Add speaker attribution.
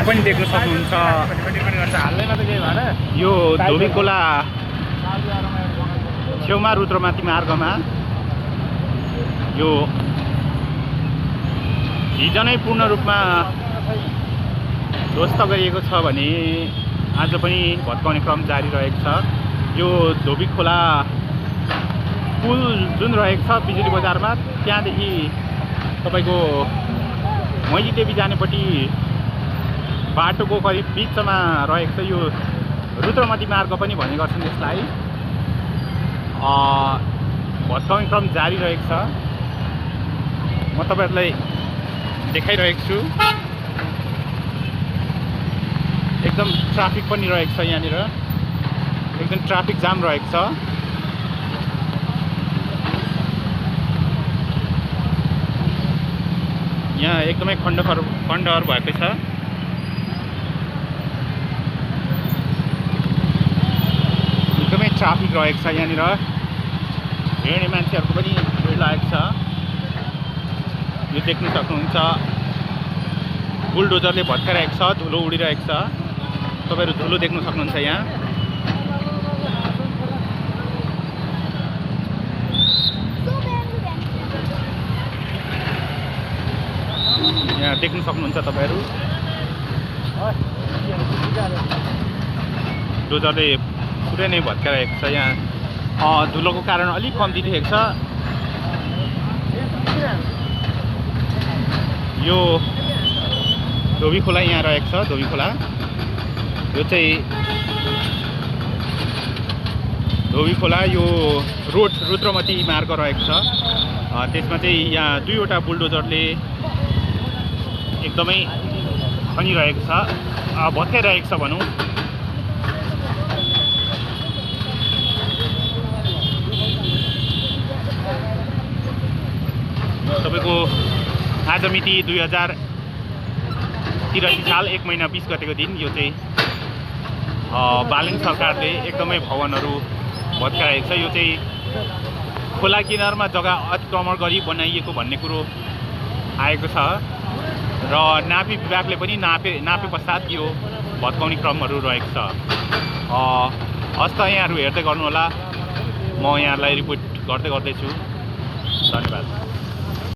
Speaker 1: पनि देख्न सक्नुहुन्छ यो धोबीखोला छेउमा रुद्रमाती मार्गमा यो हिजो नै पूर्ण रूपमा ध्वस्त गरिएको छ भने आज पनि भत्काउने क्रम जारी रहेको छ। यो धोबीखोला पुल जुन रहेको छ बिजुली बजारमा, त्यहाँदेखि तपाईको मैली देवी जानेपट्टि बाटोको करिब बिचमा रहेको छ यो रुद्रमती मार्ग पनि भन्ने गर्छन् यसलाई। भत्काउने क्रम जारी रहेको छ। म तपाईहरुलाई देखाइरहेको छु। एकदम ट्राफिक पनि रहेको छ यहाँनिर, एकदम ट्राफिक जाम रहेको छ। यहाँ एकदमै खण्डहर भएको छ। एकदमै ट्राफिक रहेको छ यहाँनिर, हिँड्ने मान्छेहरूको पनि भिड लागेको छ। यो देख्न सक्नुहुन्छ बुलडोजरले भत्काइरहेको छ, धुलो उडिरहेको छ। तपाईहरु धुलो देख्न सक्नुहुन्छ यहाँ। यहाँ देख्न सक्नुहुन्छ तपाईहरु डोजरले पुरै नै भत्काइरहेको छ। यहाँ धुलोको कारण अलिक कम्ती देखेको छ। यो धोबीखोला यहाँ रहेको छ। धोबीखोला यो चाहिँ धोबीखोला यो रोड रुद्रमती मार्ग रहेको छ। त्यसमा चाहिँ यहाँ दुईवटा बुलडोजरले एकदमै खनिरहेको छ, भत्काइरहेको छ भनौँ। तपाईको आज मिति 2083 साल 1 महिना 20 गतेको दिन यो चाहिँ बालेन सरकारले एकदमै भवनहरू भत्काइरहेको छ। यो चाहिँ खोला किनारमा जग्गा अतिक्रमण गरी बनाइएको भन्ने कुरो आएको छ र नापी विभागले पनि नापे पश्चात यो भत्काउने क्रमहरू रहेको छ। हस्त यहाँहरू हेर्दै गर्नुहोला। म यहाँलाई रिपोर्ट गर्दैछु। धन्यवाद।